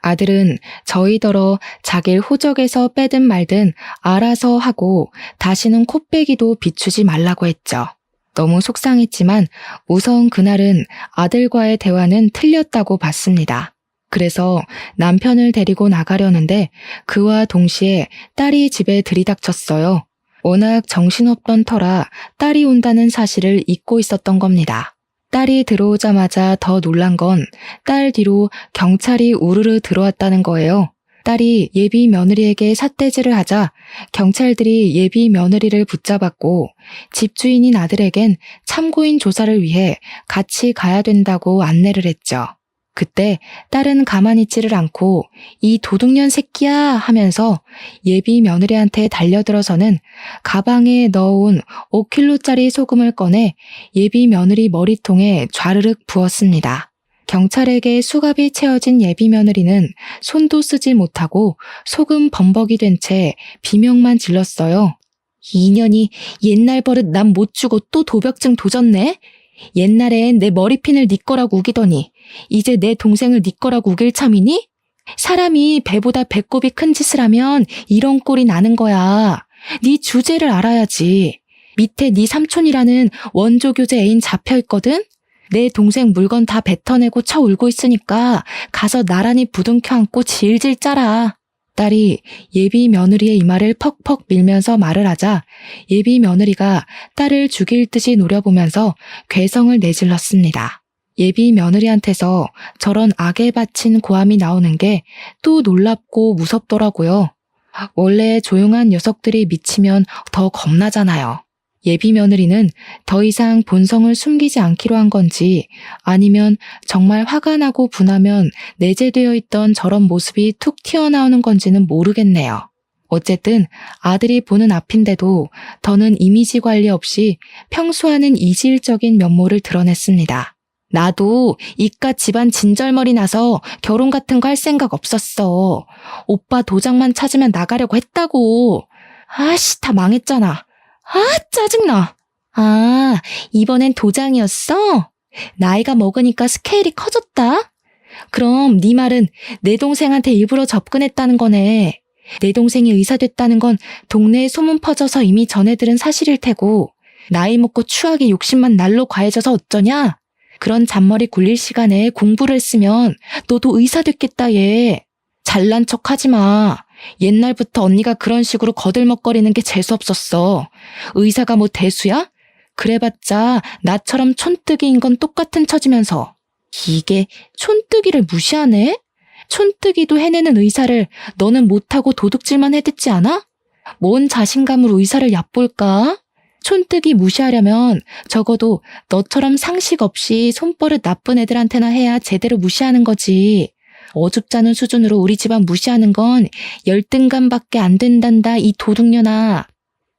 아들은 저희더러 자길 호적에서 빼든 말든 알아서 하고 다시는 코빼기도 비추지 말라고 했죠. 너무 속상했지만 우선 그날은 아들과의 대화는 틀렸다고 봤습니다. 그래서 남편을 데리고 나가려는데 그와 동시에 딸이 집에 들이닥쳤어요. 워낙 정신없던 터라 딸이 온다는 사실을 잊고 있었던 겁니다. 딸이 들어오자마자 더 놀란 건 딸 뒤로 경찰이 우르르 들어왔다는 거예요. 딸이 예비 며느리에게 삿대질을 하자 경찰들이 예비 며느리를 붙잡았고 집주인인 아들에겐 참고인 조사를 위해 같이 가야 된다고 안내를 했죠. 그때 딸은 가만히 있지를 않고 이 도둑년 새끼야 하면서 예비 며느리한테 달려들어서는 가방에 넣어온 5kg짜리 소금을 꺼내 예비 며느리 머리통에 좌르륵 부었습니다. 경찰에게 수갑이 채워진 예비 며느리는 손도 쓰지 못하고 소금 범벅이 된 채 비명만 질렀어요. 이년이 옛날 버릇 남 못 주고 또 도벽증 도졌네? 옛날엔 내 머리핀을 네 거라고 우기더니 이제 내 동생을 네 거라고 우길 참이니? 사람이 배보다 배꼽이 큰 짓을 하면 이런 꼴이 나는 거야. 네 주제를 알아야지. 밑에 네 삼촌이라는 원조교제 애인 잡혀있거든? 내 동생 물건 다 뱉어내고 쳐 울고 있으니까 가서 나란히 부둥켜 안고 질질 짜라. 딸이 예비 며느리의 이마를 퍽퍽 밀면서 말을 하자 예비 며느리가 딸을 죽일 듯이 노려보면서 괴성을 내질렀습니다. 예비 며느리한테서 저런 악에 바친 고함이 나오는 게 또 놀랍고 무섭더라고요. 원래 조용한 녀석들이 미치면 더 겁나잖아요. 예비 며느리는 더 이상 본성을 숨기지 않기로 한 건지 아니면 정말 화가 나고 분하면 내재되어 있던 저런 모습이 툭 튀어나오는 건지는 모르겠네요. 어쨌든 아들이 보는 앞인데도 더는 이미지 관리 없이 평소와는 이질적인 면모를 드러냈습니다. 나도 이깟 집안 진절머리 나서 결혼 같은 거 할 생각 없었어. 오빠 도장만 찾으면 나가려고 했다고. 아씨, 다 망했잖아. 아, 짜증나. 아, 이번엔 도장이었어? 나이가 먹으니까 스케일이 커졌다? 그럼 네 말은 내 동생한테 일부러 접근했다는 거네. 내 동생이 의사 됐다는 건 동네에 소문 퍼져서 이미 전해 들은 사실일 테고 나이 먹고 추하게 욕심만 날로 과해져서 어쩌냐? 그런 잔머리 굴릴 시간에 공부를 했으면 너도 의사 됐겠다 얘. 잘난 척 하지 마. 옛날부터 언니가 그런 식으로 거들먹거리는 게 재수없었어. 의사가 뭐 대수야? 그래봤자 나처럼 촌뜨기인 건 똑같은 처지면서. 이게 촌뜨기를 무시하네? 촌뜨기도 해내는 의사를 너는 못하고 도둑질만 해댔지 않아? 뭔 자신감으로 의사를 얕볼까? 촌뜨기 무시하려면 적어도 너처럼 상식 없이 손버릇 나쁜 애들한테나 해야 제대로 무시하는 거지. 어줍잖은 수준으로 우리 집안 무시하는 건 열등감밖에 안 된단다 이 도둑년아.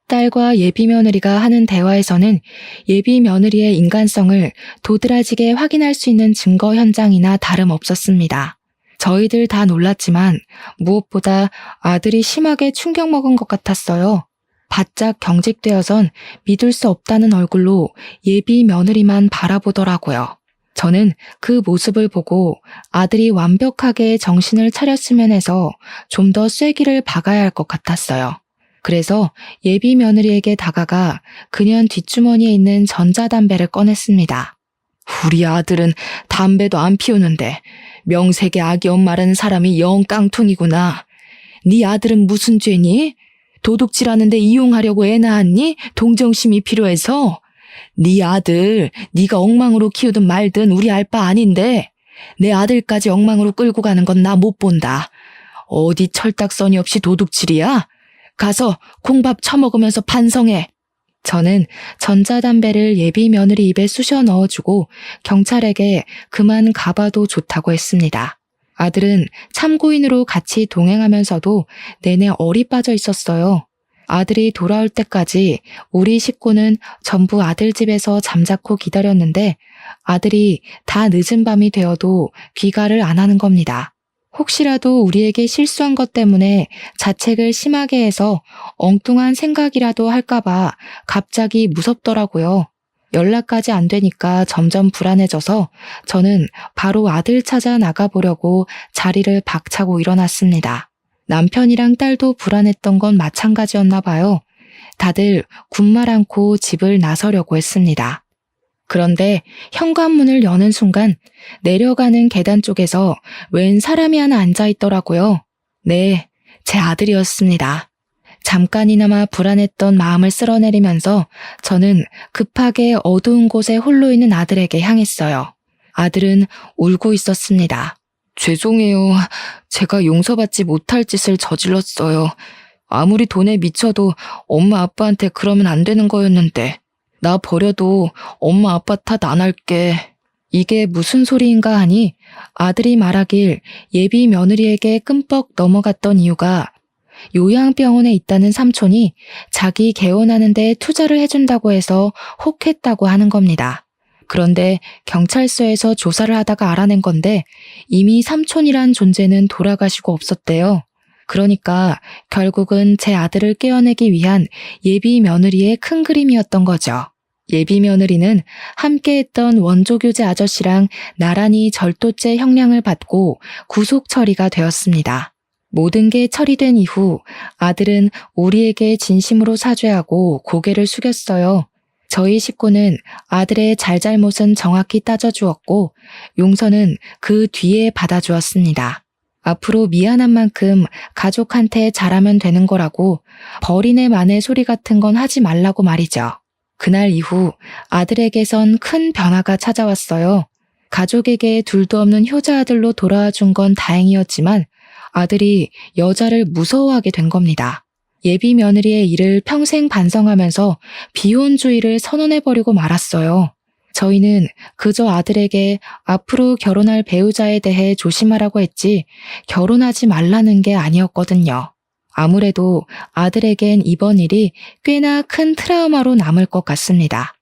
딸과 예비 며느리가 하는 대화에서는 예비 며느리의 인간성을 도드라지게 확인할 수 있는 증거 현장이나 다름없었습니다. 저희들 다 놀랐지만 무엇보다 아들이 심하게 충격 먹은 것 같았어요. 바짝 경직되어선 믿을 수 없다는 얼굴로 예비 며느리만 바라보더라고요. 저는 그 모습을 보고 아들이 완벽하게 정신을 차렸으면 해서 좀 더 쐐기를 박아야 할 것 같았어요. 그래서 예비 며느리에게 다가가 그년 뒷주머니에 있는 전자담배를 꺼냈습니다. 우리 아들은 담배도 안 피우는데 명색의 악이 엄마라는 사람이 영 깡통이구나. 네 아들은 무슨 죄니? 도둑질하는데 이용하려고 애 낳았니? 동정심이 필요해서? 네 아들 네가 엉망으로 키우든 말든 우리 알 바 아닌데 내 아들까지 엉망으로 끌고 가는 건 나 못 본다. 어디 철딱서니 없이 도둑질이야? 가서 콩밥 처먹으면서 반성해. 저는 전자담배를 예비 며느리 입에 쑤셔 넣어주고 경찰에게 그만 가봐도 좋다고 했습니다. 아들은 참고인으로 같이 동행하면서도 내내 얼이 빠져 있었어요. 아들이 돌아올 때까지 우리 식구는 전부 아들 집에서 잠자코 기다렸는데 아들이 다 늦은 밤이 되어도 귀가를 안 하는 겁니다. 혹시라도 우리에게 실수한 것 때문에 자책을 심하게 해서 엉뚱한 생각이라도 할까봐 갑자기 무섭더라고요. 연락까지 안 되니까 점점 불안해져서 저는 바로 아들 찾아 나가보려고 자리를 박차고 일어났습니다. 남편이랑 딸도 불안했던 건 마찬가지였나 봐요. 다들 군말 않고 집을 나서려고 했습니다. 그런데 현관문을 여는 순간 내려가는 계단 쪽에서 웬 사람이 하나 앉아있더라고요. 네, 제 아들이었습니다. 잠깐이나마 불안했던 마음을 쓸어내리면서 저는 급하게 어두운 곳에 홀로 있는 아들에게 향했어요. 아들은 울고 있었습니다. 죄송해요. 제가 용서받지 못할 짓을 저질렀어요. 아무리 돈에 미쳐도 엄마 아빠한테 그러면 안 되는 거였는데. 나 버려도 엄마 아빠 탓 안 할게. 이게 무슨 소리인가 하니 아들이 말하길 예비 며느리에게 끔뻑 넘어갔던 이유가 요양병원에 있다는 삼촌이 자기 개원하는 데 투자를 해준다고 해서 혹했다고 하는 겁니다. 그런데 경찰서에서 조사를 하다가 알아낸 건데 이미 삼촌이란 존재는 돌아가시고 없었대요. 그러니까 결국은 제 아들을 깨어내기 위한 예비 며느리의 큰 그림이었던 거죠. 예비 며느리는 함께했던 원조교제 아저씨랑 나란히 절도죄 형량을 받고 구속 처리가 되었습니다. 모든 게 처리된 이후 아들은 우리에게 진심으로 사죄하고 고개를 숙였어요. 저희 식구는 아들의 잘잘못은 정확히 따져주었고 용서는 그 뒤에 받아주었습니다. 앞으로 미안한 만큼 가족한테 잘하면 되는 거라고 버리네 마네 소리 같은 건 하지 말라고 말이죠. 그날 이후 아들에게선 큰 변화가 찾아왔어요. 가족에게 둘도 없는 효자 아들로 돌아와 준 건 다행이었지만 아들이 여자를 무서워하게 된 겁니다. 예비 며느리의 일을 평생 반성하면서 비혼주의를 선언해버리고 말았어요. 저희는 그저 아들에게 앞으로 결혼할 배우자에 대해 조심하라고 했지 결혼하지 말라는 게 아니었거든요. 아무래도 아들에겐 이번 일이 꽤나 큰 트라우마로 남을 것 같습니다.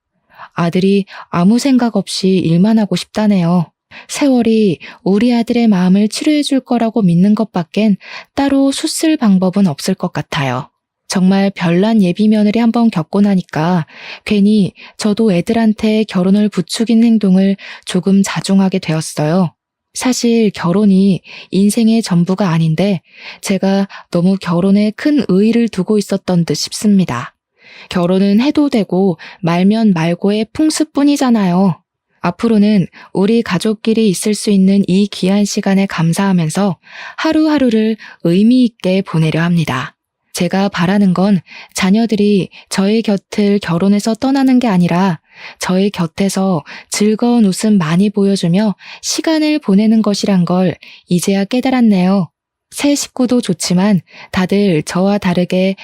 아들이 아무 생각 없이 일만 하고 싶다네요. 세월이 우리 아들의 마음을 치료해 줄 거라고 믿는 것밖엔 따로 수쓸 방법은 없을 것 같아요. 정말 별난 예비 며느리 한번 겪고 나니까 괜히 저도 애들한테 결혼을 부추긴 행동을 조금 자중하게 되었어요. 사실 결혼이 인생의 전부가 아닌데 제가 너무 결혼에 큰 의의를 두고 있었던 듯 싶습니다. 결혼은 해도 되고 말면 말고의 풍습뿐이잖아요. 앞으로는 우리 가족끼리 있을 수 있는 이 귀한 시간에 감사하면서 하루하루를 의미 있게 보내려 합니다. 제가 바라는 건 자녀들이 저의 곁을 결혼해서 떠나는 게 아니라 저의 곁에서 즐거운 웃음 많이 보여주며 시간을 보내는 것이란 걸 이제야 깨달았네요. 새 식구도 좋지만 다들 저와 다르게